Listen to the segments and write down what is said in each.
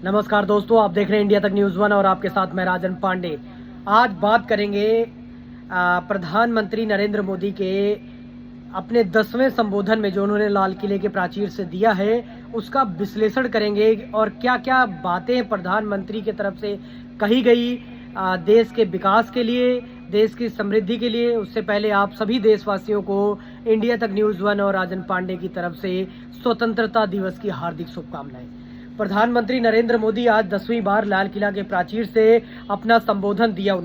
नमस्कार दोस्तों, आप देख रहे हैं इंडिया तक न्यूज़ वन और आपके साथ मैं राजन पांडे। आज बात करेंगे प्रधानमंत्री नरेंद्र मोदी के अपने 10वें संबोधन में जो उन्होंने लाल किले के प्राचीर से दिया है, उसका विश्लेषण करेंगे और क्या-क्या बातें प्रधानमंत्री की तरफ से कही गई देश के विकास के लिए, देश की समृद्धि के लिए। उससे पहले आप सभी देशवासियों को इंडिया तक न्यूज़ वन और राजन पांडे की तरफ से स्वतंत्रता दिवस की हार्दिक शुभकामनाएं। प्रधानमंत्री नरेंद्र मोदी आज 10वीं बार लाल किला के प्राचीर से अपना संबोधन दिया।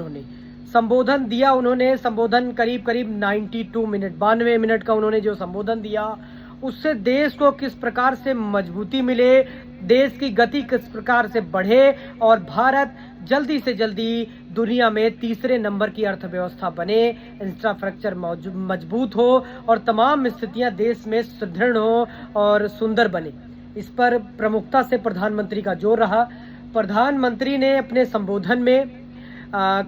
संबोधन करीब 92 मिनट 92 मिनट का उन्होंने जो संबोधन दिया, उससे देश को किस प्रकार से मजबूती मिले, देश की गति किस प्रकार से बढ़े और भारत जल्दी से जल्दी दुनिया में तीसरे नंबर की अर्थव्यवस्था बने, इंफ्रास्ट्रक्चर मजबूत हो और तमाम स्थितियां देश में सुदृढ़ हो और सुंदर बने। इस पर प्रमुखता से प्रधानमंत्री का जोर रहा। प्रधानमंत्री ने अपने संबोधन में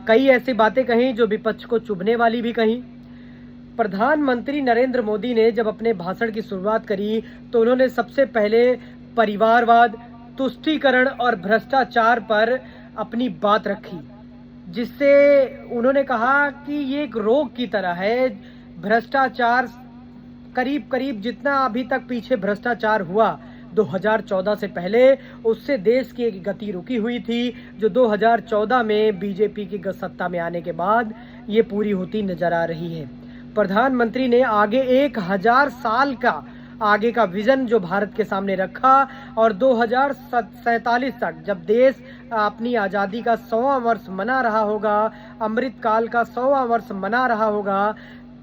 कई ऐसी बातें कही जो विपक्ष को चुभने वाली भी कही। प्रधानमंत्री नरेंद्र मोदी ने जब अपने भाषण की शुरुआत करी तो उन्होंने सबसे पहले परिवारवाद, तुष्टीकरण और भ्रष्टाचार पर अपनी बात रखी, जिससे उन्होंने कहा कि ये एक रोग की तरह है। भ्रष्टाचार करीब जितना अभी तक पीछे भ्रष्टाचार हुआ 2014 से पहले, उससे देश की एक गति रुकी हुई थी, जो 2014 में बीजेपी की सत्ता में आने के बाद ये पूरी होती नजर आ रही है। प्रधानमंत्री ने आगे 1000 साल का आगे का विजन जो भारत के सामने रखा और 2047 तक जब देश अपनी आज़ादी का 100वां वर्ष मना रहा होगा, अमृत काल का 100वां वर्ष मना रहा होगा,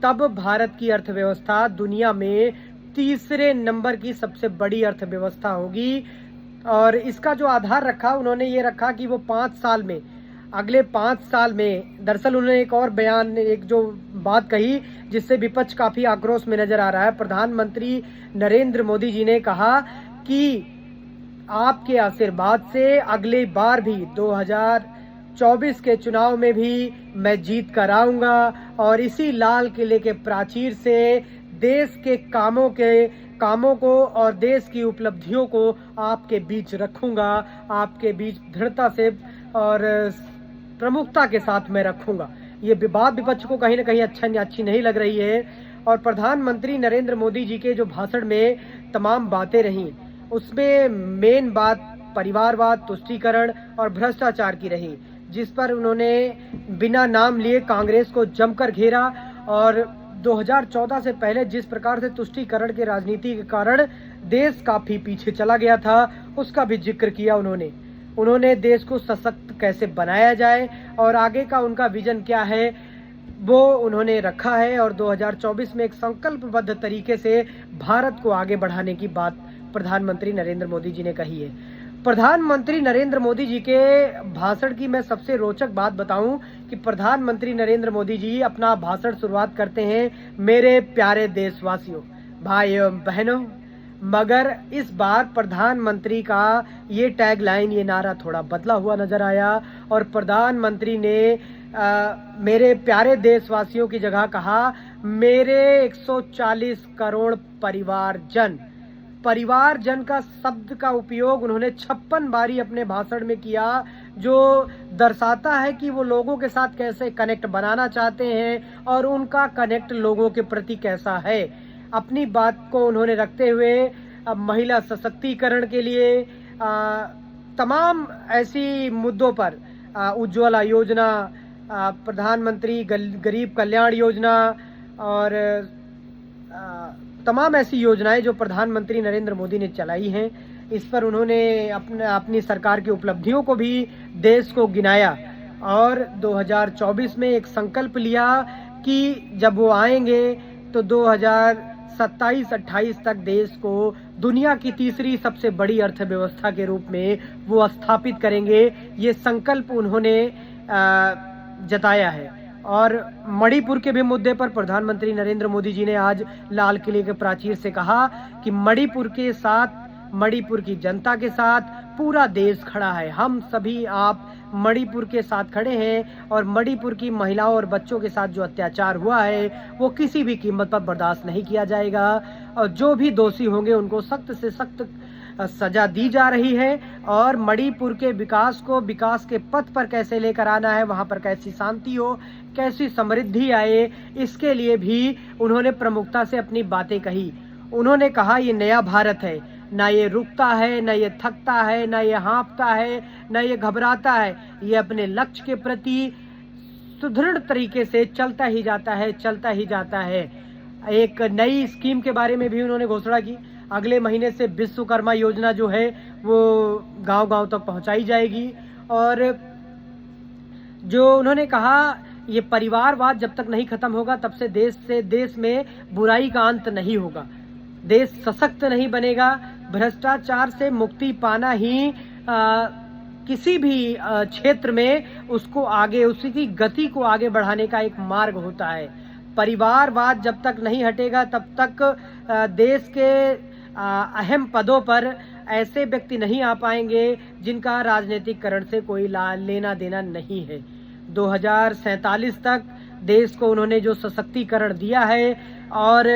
तब भारत की अर्थव्यवस्था दुनिया में तीसरे नंबर की सबसे बड़ी अर्थव्यवस्था होगी। और इसका जो आधार रखा उन्होंने ये रखा कि वो 5 साल में, अगले 5 साल में, दरअसल उन्होंने एक और बयान, एक जो बात कही जिससे विपक्ष काफी आक्रोश में नजर आ रहा है। प्रधानमंत्री नरेंद्र मोदी जी ने कहा कि आपके आशीर्वाद से अगली बार भी 2024 के चुनाव में भी मैं जीत कर आऊंगा और इसी लाल किले के प्राचीर से देश के कामों को और देश की उपलब्धियों को आपके बीच रखूंगा, आपके बीच दृढ़ता से और प्रमुखता के साथ मैं रखूंगा। ये बात विपक्ष को कहीं ना कहीं अच्छी नहीं लग रही है। और प्रधानमंत्री नरेंद्र मोदी जी के जो भाषण में तमाम बातें रहीं, उसमें मेन बात परिवारवाद, तुष्टीकरण और भ्रष्टाचार की रही, जिस पर उन्होंने बिना नाम लिए कांग्रेस को जमकर घेरा। और 2014 से पहले जिस प्रकार से तुष्टीकरण की राजनीति के कारण देश काफी पीछे चला गया था, उसका भी जिक्र किया उन्होंने देश को सशक्त कैसे बनाया जाए और आगे का उनका विजन क्या है वो उन्होंने रखा है। और 2024 में एक संकल्पबद्ध तरीके से भारत को आगे बढ़ाने की बात प्रधानमंत्री नरेंद्र मोदी जी ने कही है। प्रधानमंत्री नरेंद्र मोदी जी के भाषण की मैं सबसे रोचक बात बताऊं कि प्रधानमंत्री नरेंद्र मोदी जी अपना भाषण शुरुआत करते हैं, मेरे प्यारे देशवासियों, भाई एवं बहनों। मगर इस बार प्रधानमंत्री का ये टैगलाइन, ये नारा थोड़ा बदला हुआ नजर आया और प्रधानमंत्री ने मेरे प्यारे देशवासियों की जगह कहा, मेरे 140 करोड़ परिवारजन का शब्द का उपयोग उन्होंने 56 बारी अपने भाषण में किया, जो दर्शाता है कि वो लोगों के साथ कैसे कनेक्ट बनाना चाहते हैं और उनका कनेक्ट लोगों के प्रति कैसा है। अपनी बात को उन्होंने रखते हुए महिला सशक्तिकरण के लिए तमाम ऐसी मुद्दों पर, उज्ज्वला योजना, प्रधानमंत्री गरीब कल्याण योजना और तमाम ऐसी योजनाएं जो प्रधानमंत्री नरेंद्र मोदी ने चलाई हैं, इस पर उन्होंने अपनी सरकार की उपलब्धियों को भी देश को गिनाया। और 2024 में एक संकल्प लिया कि जब वो आएंगे तो 2027-28 तक देश को दुनिया की तीसरी सबसे बड़ी अर्थव्यवस्था के रूप में वो स्थापित करेंगे। ये संकल्प उन्होंने जताया है। और मणिपुर के भी मुद्दे पर प्रधानमंत्री नरेंद्र मोदी जी ने आज लाल किले के प्राचीर से कहा कि मणिपुर की जनता के साथ पूरा देश खड़ा है। हम सभी आप मणिपुर के साथ खड़े हैं और मणिपुर की महिलाओं और बच्चों के साथ जो अत्याचार हुआ है वो किसी भी कीमत पर बर्दाश्त नहीं किया जाएगा और जो भी दोषी होंगे उनको सख्त से सख्त सजा दी जा रही है और मणिपुर के विकास को विकास के पथ पर कैसे लेकर आना है, वहाँ पर कैसी शांति हो, कैसी समृद्धि आए, इसके लिए भी उन्होंने प्रमुखता से अपनी बातें कही। उन्होंने कहा ये नया भारत है, ना ये रुकता है, ना ये थकता है, ना ये हाँफता है, ना ये घबराता है, ये अपने लक्ष्य के प्रति सुदृढ़ तरीके से चलता ही जाता है, चलता ही जाता है। एक नई स्कीम के बारे में भी उन्होंने घोषणा की। अगले महीने से विश्वकर्मा योजना जो है वो गांव-गांव तक पहुंचाई जाएगी और जो उन्होंने कहा ये परिवारवाद जब तक नहीं खत्म होगा तब से देश में बुराई का अंत नहीं होगा, देश सशक्त नहीं बनेगा। भ्रष्टाचार से मुक्ति पाना ही किसी भी क्षेत्र में उसको आगे, उसकी गति को आगे बढ़ाने का एक मार्ग होता है। परिवारवाद जब तक नहीं हटेगा तब तक देश के अहम पदों पर ऐसे व्यक्ति नहीं आ पाएंगे जिनका राजनीतिकरण से कोई लेना देना नहीं है। 2047 तक देश को उन्होंने जो सशक्तिकरण दिया है और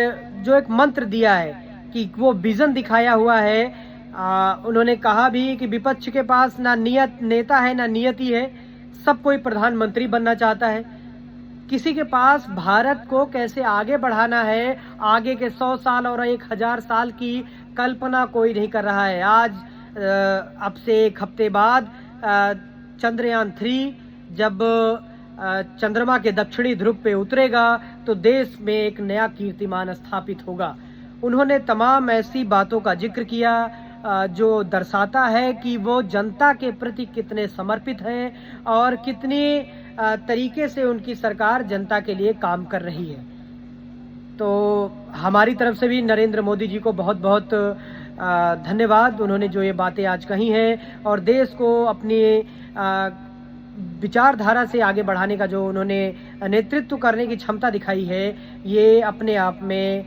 जो एक मंत्र दिया है कि वो विजन दिखाया हुआ है, उन्होंने कहा भी कि विपक्ष के पास ना नेता है ना नियति है, सब कोई प्रधानमंत्री बनना चाहता है। किसी के पास भारत को कैसे आगे बढ़ाना है, आगे के 100 साल और 1000 साल की कल्पना कोई नहीं कर रहा है। आज अब से एक हफ्ते बाद चंद्रयान 3 जब चंद्रमा के दक्षिणी ध्रुव पे उतरेगा तो देश में एक नया कीर्तिमान स्थापित होगा। उन्होंने तमाम ऐसी बातों का जिक्र किया जो दर्शाता है कि वो जनता के प्रति कितने समर्पित हैं और कितने तरीके से उनकी सरकार जनता के लिए काम कर रही है। तो हमारी तरफ से भी नरेंद्र मोदी जी को बहुत बहुत धन्यवाद। उन्होंने जो ये बातें आज कही हैं और देश को अपनी विचारधारा से आगे बढ़ाने का जो उन्होंने नेतृत्व करने की क्षमता दिखाई है, ये अपने आप में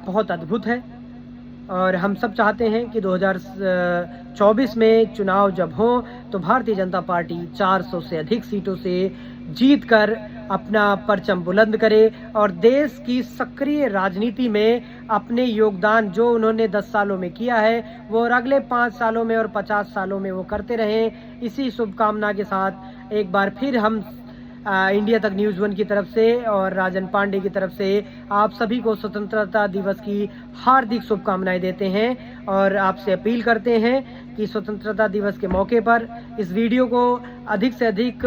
बहुत अद्भुत है। और हम सब चाहते हैं कि 2024 में चुनाव जब हो तो भारतीय जनता पार्टी 400 से अधिक सीटों से जीतकर अपना परचम बुलंद करे और देश की सक्रिय राजनीति में अपने योगदान जो उन्होंने 10 सालों में किया है वो और अगले 5 सालों में और 50 सालों में वो करते रहें। इसी शुभकामना के साथ एक बार फिर हम इंडिया तक न्यूज़ 1 की तरफ से और राजन पांडे की तरफ से आप सभी को स्वतंत्रता दिवस की हार्दिक शुभकामनाएं देते हैं और आपसे अपील करते हैं कि स्वतंत्रता दिवस के मौके पर इस वीडियो को अधिक से अधिक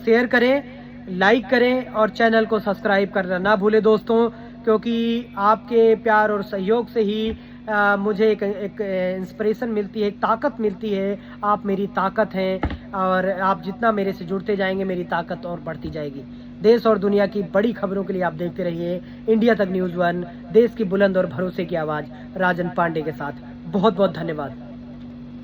शेयर करें, लाइक करें और चैनल को सब्सक्राइब करना ना भूलें दोस्तों, क्योंकि आपके प्यार और सहयोग से ही मुझे एक इंस्पिरेशन मिलती है, एक ताकत मिलती है। आप मेरी ताकत हैं और आप जितना मेरे से जुड़ते जाएंगे मेरी ताकत और बढ़ती जाएगी। देश और दुनिया की बड़ी खबरों के लिए आप देखते रहिए इंडिया तक न्यूज़ 1, देश की बुलंद और भरोसे की आवाज़ राजन पांडे के साथ। बहुत बहुत धन्यवाद।